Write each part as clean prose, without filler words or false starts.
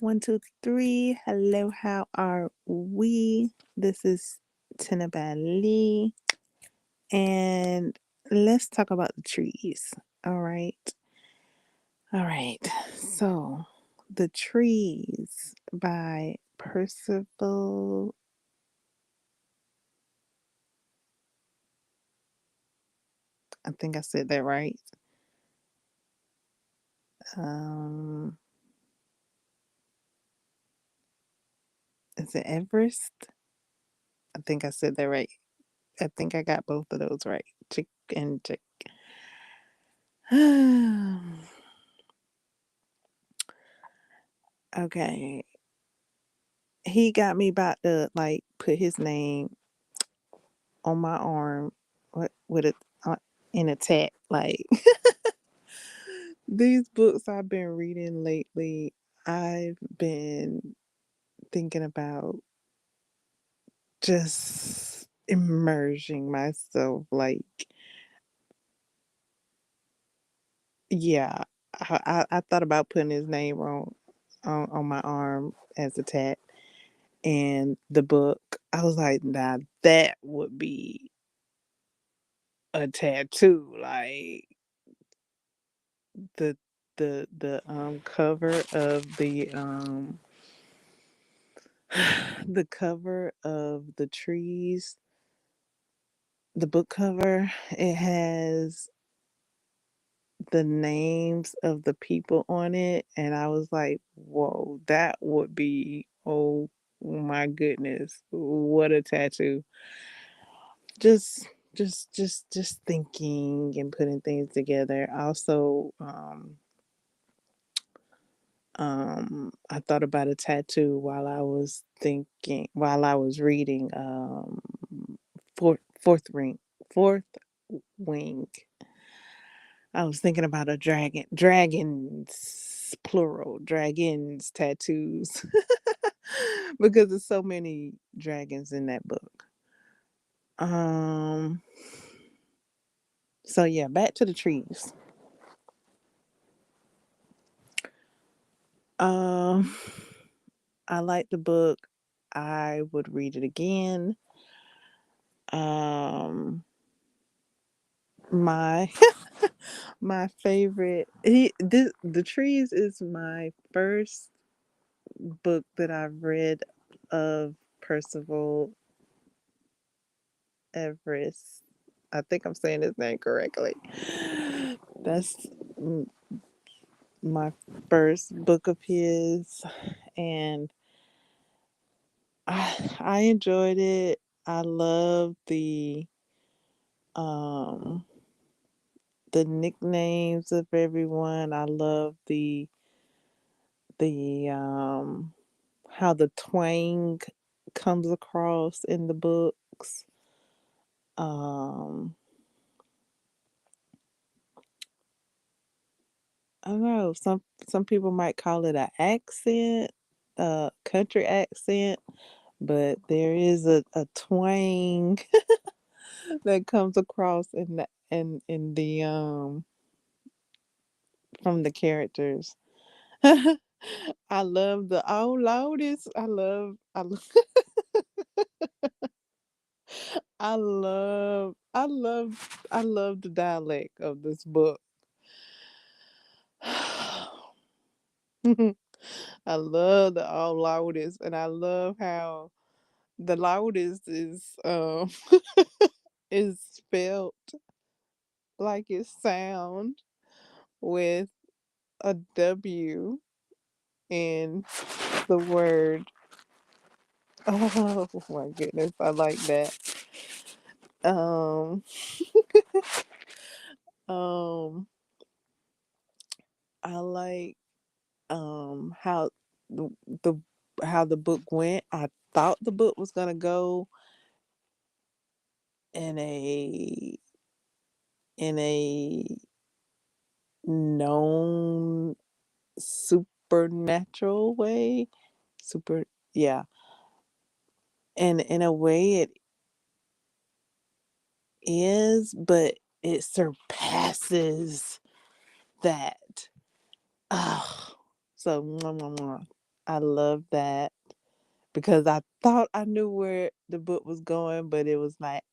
One, two, three. Hello, how are we? This is Tina Lee, and let's talk about the trees. All right. All right. So, The Trees by Percival. I think I said that right. Um, is it Everest? I think I said that right. I think I got both of those right. Chick and chick. Okay. He got me about to like put his name on my arm with it in a tat. Like these books I've been reading lately, I've been thinking about just immersing myself. Like, yeah, I thought about putting his name on my arm as a tat, and the book. I was like, now that would be a tattoo. Like the the cover of the cover of the trees, the book cover, it has the names of the people on it, and I was like, whoa, that would be, oh my goodness, what a tattoo. Just thinking and putting things together. Also, I thought about a tattoo while I was thinking, while I was reading fourth ring, fourth wing. I was thinking about a dragons plural, dragons tattoos, because there's so many dragons in that book. Um. So yeah, back to the trees. Um, I like the book. I would read it again. Um, my my favorite the trees is my first book that I've read of Percival Everest. I think I'm saying his name correctly. That's my first book of his, and I enjoyed it. I love um the nicknames of everyone. I love the how the twang comes across in the books. Um I don't know, some people might call it an accent, a country accent, but there is a twang that comes across in the from the characters. I love the oh loudest. I love the dialect of this book. I love the all loudest, and I love how the loudest is spelled like it sound with a W in the word. Oh my goodness, I like that. Um, um, I like how the, the how the book went. I thought the book was gonna go in a known supernatural way. Super Yeah. And in a way it is, but it surpasses that. Oh, so mwah, mwah, mwah. I love that because I thought I knew where the book was going, but it was like,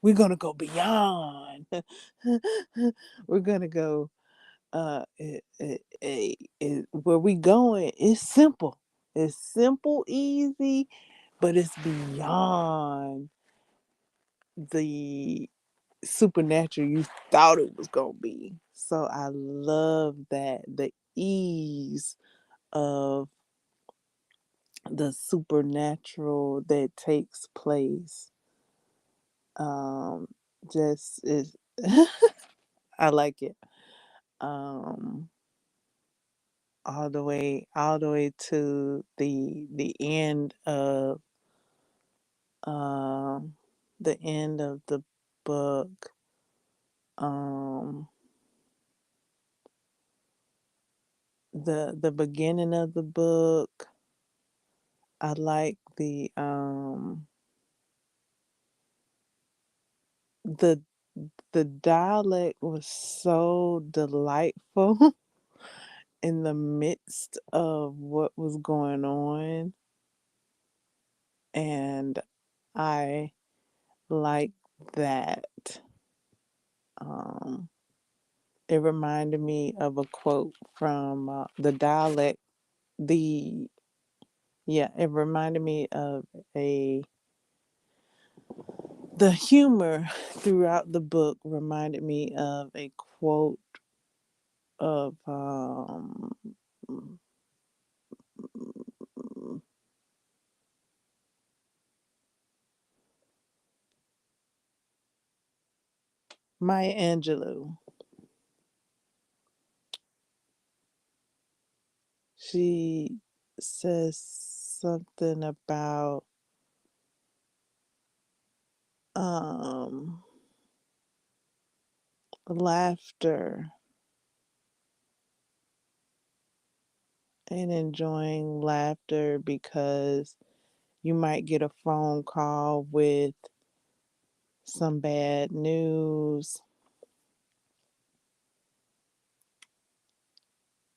we're gonna go beyond. We're gonna go. Where we going? It's simple. It's simple, easy, but it's beyond the supernatural you thought it was gonna be. So I love that the ease of the supernatural that takes place. Um, just is I like it. Um, all the way to the end of um the end of the book. Um, the beginning of the book. I like the the dialect was so delightful in the midst of what was going on, and I like that. Um, it reminded me of a quote from the dialect. The Yeah, it reminded me of a the humor throughout the book reminded me of a quote of Maya Angelou. She says something about um laughter and enjoying laughter because you might get a phone call with some bad news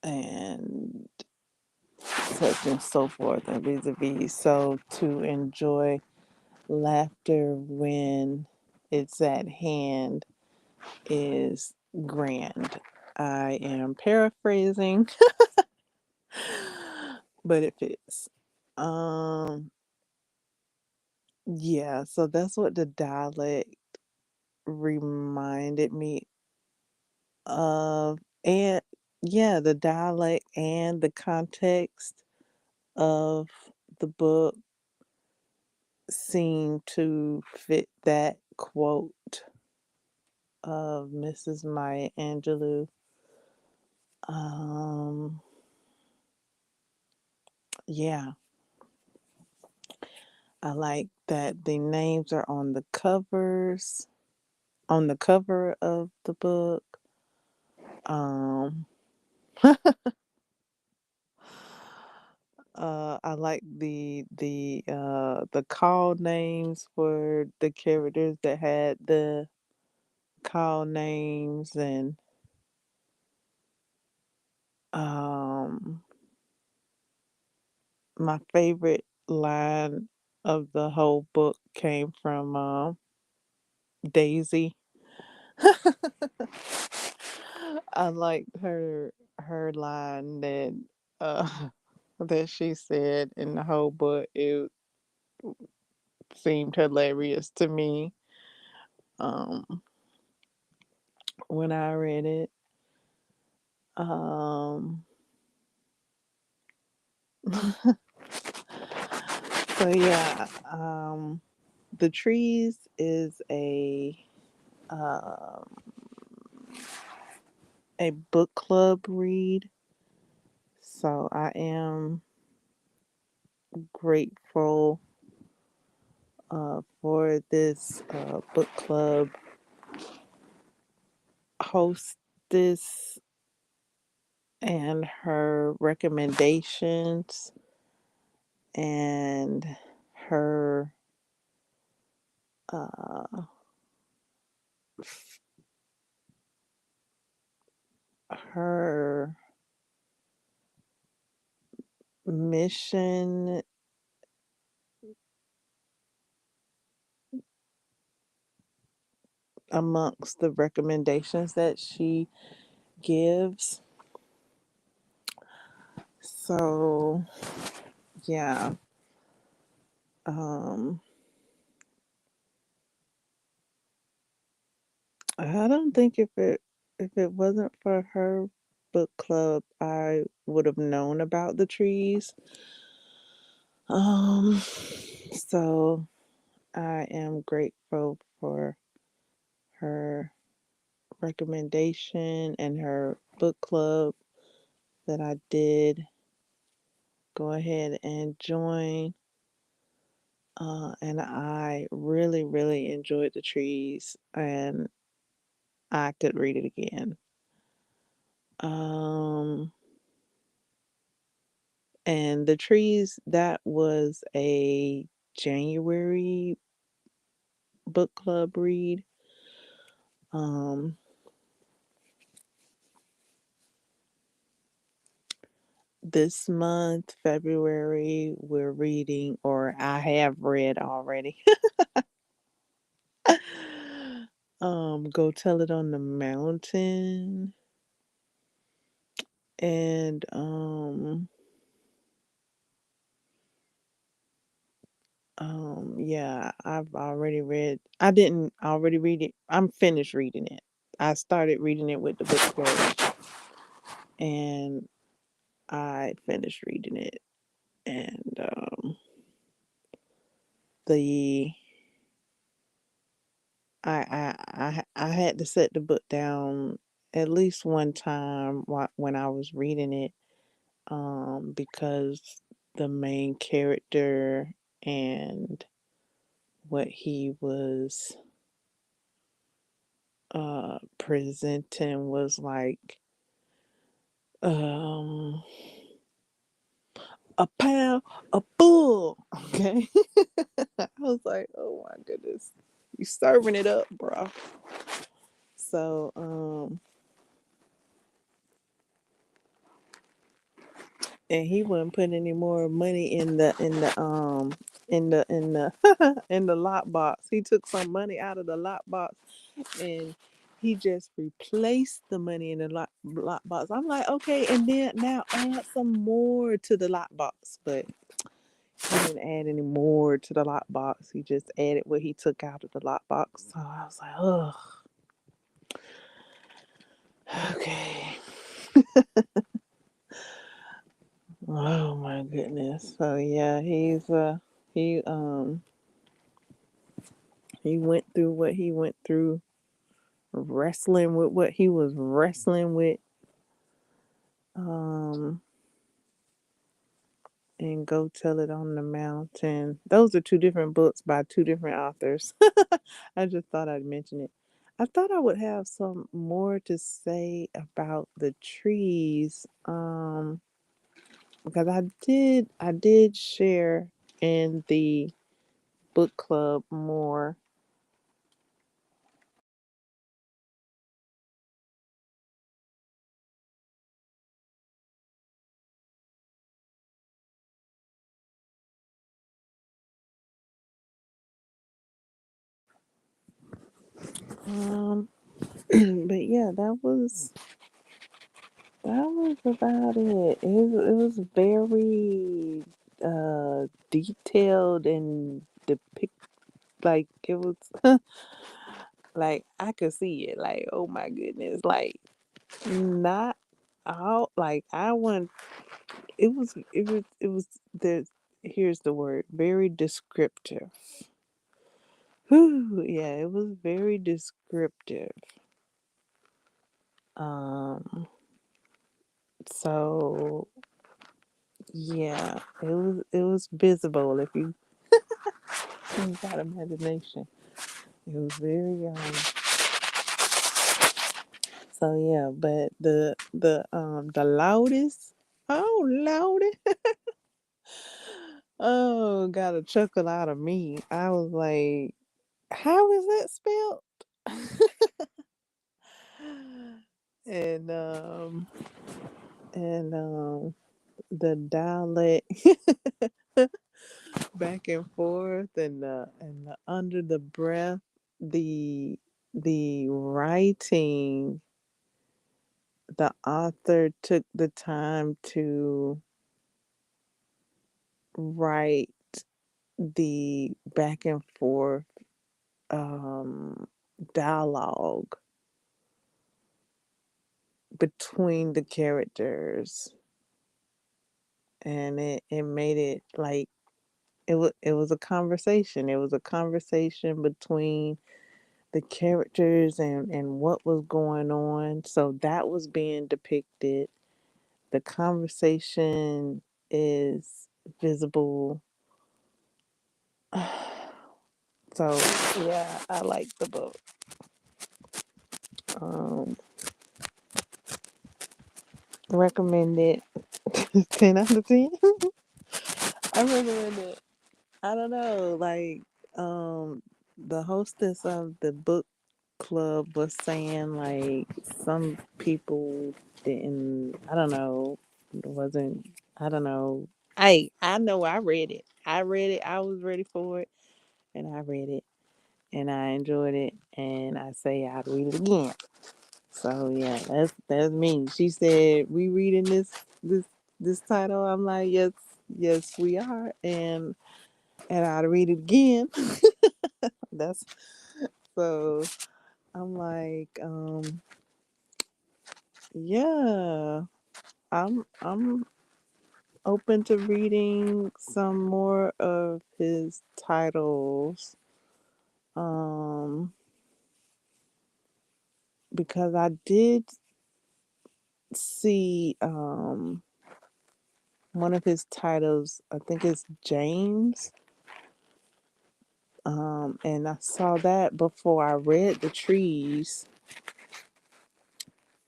and such and so forth and vis-a-vis. So to enjoy laughter when it's at hand is grand. I am paraphrasing, but it fits. Um, yeah, so that's what the dialect reminded me of. And yeah, the dialect and the context of the book seem to fit that quote of Mrs. Maya Angelou. Um, yeah, I like that the names are on the cover of the book. Um, I like the call names for the characters that had the call names and um my favorite line of the whole book came from Daisy. I liked her line that uh that she said in the whole book. It seemed hilarious to me when I read it. Um so yeah, The Trees is um a book club read. So I am grateful for this book club hostess and her recommendations and her uh, her mission amongst the recommendations that she gives. So yeah, um, I don't think if it wasn't for her book club, I would have known about the trees. Um, so I am grateful for her recommendation and her book club that I did go ahead and join. And I really, really enjoyed the trees, and I could read it again. Um, and the trees, that was a January book club read. Um, this month, February, we're reading, or I have read already. Go Tell It on the Mountain, and yeah, I've already read. I didn't already read it. I'm finished reading it. I started reading it with the book club, and I finished reading it. And the I had to set the book down at least one time when I was reading it, because the main character and what he was presenting was like um a pound a bull. Okay. I was like, oh my goodness, you serving it up, bro. So and he wouldn't put any more money in the in the lockbox. He took some money out of the lockbox, and he just replaced the money in the lockbox. I'm like, okay, and then now add some more to the lockbox, but he didn't add any more to the lockbox. He just added what he took out of the lockbox. So I was like, oh, okay. Oh my goodness. So yeah, he um he went through what he went through, wrestling with what he was wrestling with. Um and Go Tell It on the Mountain. Those are two different books by two different authors. I just thought I'd mention it. I thought I would have some more to say about the trees. Because I did share in the book club more. Um but yeah, that was about it. It was very detailed and depict, like it was like I could see it, like, oh my goodness, like not all, like I want, it was the here's the word, very descriptive. Whew, yeah, it was very descriptive. Um so yeah, it was visible if you got imagination. It was very so yeah, but the loudest, oh loudest, oh, got a chuckle out of me. I was like, how is that spelled? and um and the dialect back and forth and the under the breath, the writing, the author took the time to write the back and forth um dialogue between the characters, and it made it like it was a conversation. It was a conversation between the characters and what was going on. So that was being depicted. The conversation is visible. So yeah, I like the book. Um, recommend it. 10 out of 10. I recommend it. I don't know, like um, the hostess of the book club was saying like some people didn't. I don't know. It wasn't. I don't know. I know I read it. I read it. I was ready for it, and I read it, and I enjoyed it, and I say I'd read it again. So yeah, that's me. She said we reading this title. I'm like yes we are, and I'd read it again. That's so. I'm like yeah. I'm open to reading some more of his titles. Um, because I did see one of his titles, I think it's James. And I saw that before I read The Trees.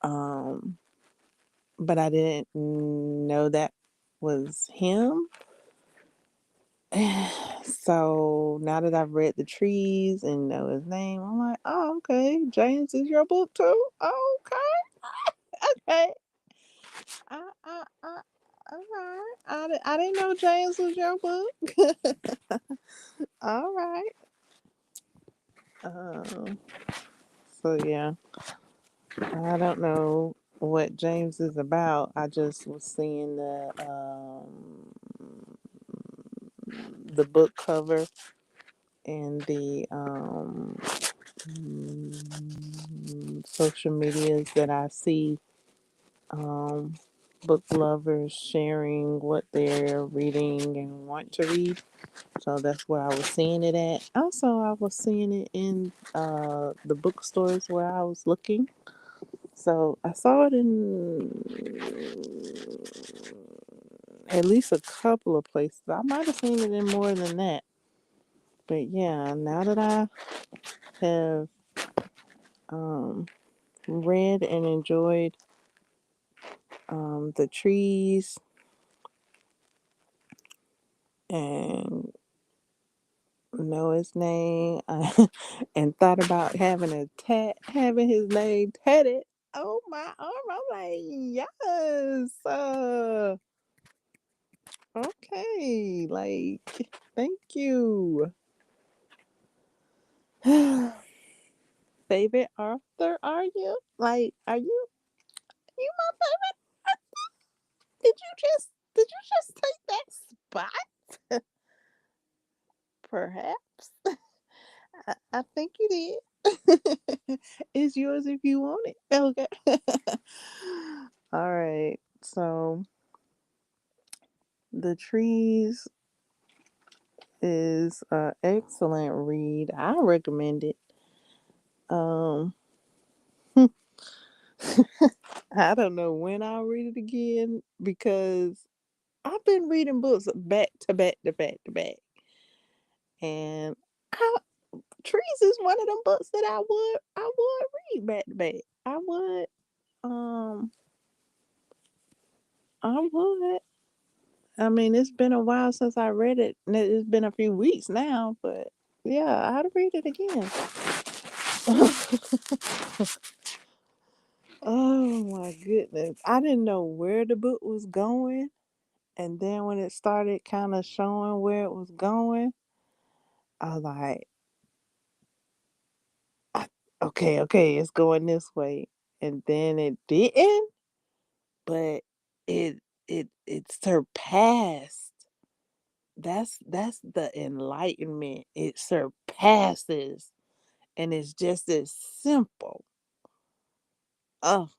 Um, but I didn't know that was him. So now that I've read The Trees and know his name, I'm like, oh, okay. James is your book too? Oh, okay. Okay. I, all right. I didn't know James was your book. All right. Um, so yeah, I don't know what James is about. I just was seeing the book cover and the social medias that I see um, book lovers sharing what they're reading and want to read. So that's where I was seeing it at. Also, I was seeing it in the bookstores where I was looking. So I saw it in at least a couple of places. I might have seen it in more than that. But yeah, now that I have um, read and enjoyed The Trees and know his name and thought about having his name tatted on my arm. I'm like, yes, okay, like, thank you. Favorite author, are you? Like, are you my favorite? Did you just take that spot? Perhaps. I think you did. It's yours if you want it. Okay. All right. So The Trees is an excellent read. I recommend it. Um, I don't know when I'll read it again because I've been reading books back to back to back to back, and I, Trees is one of them books that I would read back to back. Um I would. I mean, it's been a while since I read it. It's been a few weeks now, but yeah, I'd read it again. Oh my goodness. I didn't know where the book was going. And then when it started kind of showing where it was going, I was like, okay, okay, it's going this way. And then it didn't, but it it surpassed. That's the enlightenment. It surpasses, and it's just as simple. Oh,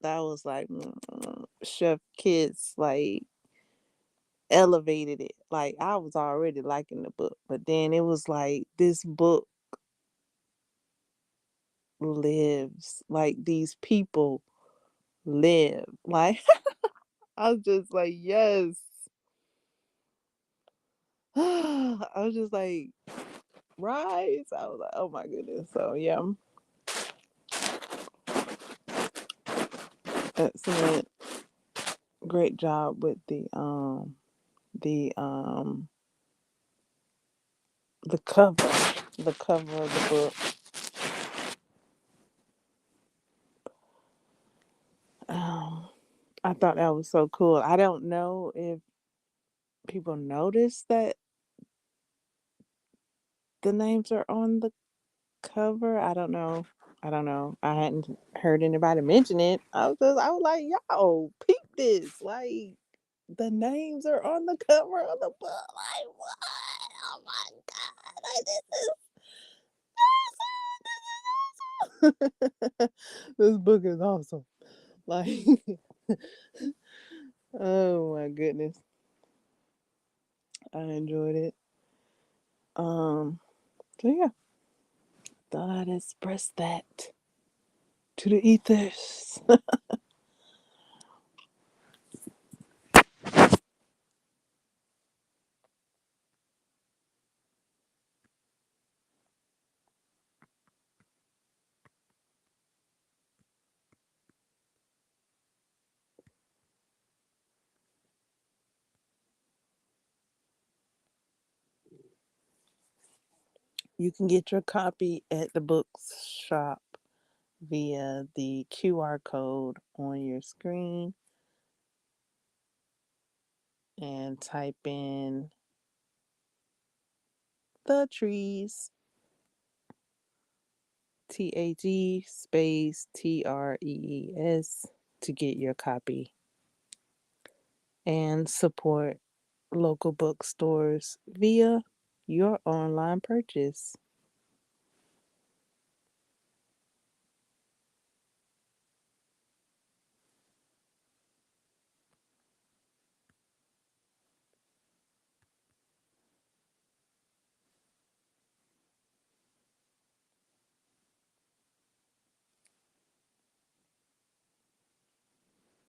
that was like Chef Kids like elevated it. Like I was already liking the book, but then it was like this book lives. Like these people live. Like I was just like, yes. I was just like, rise. I was like, oh my goodness. So yeah, excellent. Great job with the the cover. The cover of the book. Um I thought that was so cool. I don't know if people notice that the names are on the cover. I don't know. I don't know. I hadn't heard anybody mention it. I was like, yo, peep this. Like the names are on the cover of the book. Like what? Oh my god. Like this is this book is awesome. Like oh my goodness. I enjoyed it. So yeah, thought I'd express that to the ethers. You can get your copy at the bookshop via the QR code on your screen and type in the trees, TAG space TREES to get your copy and support local bookstores via your online purchase.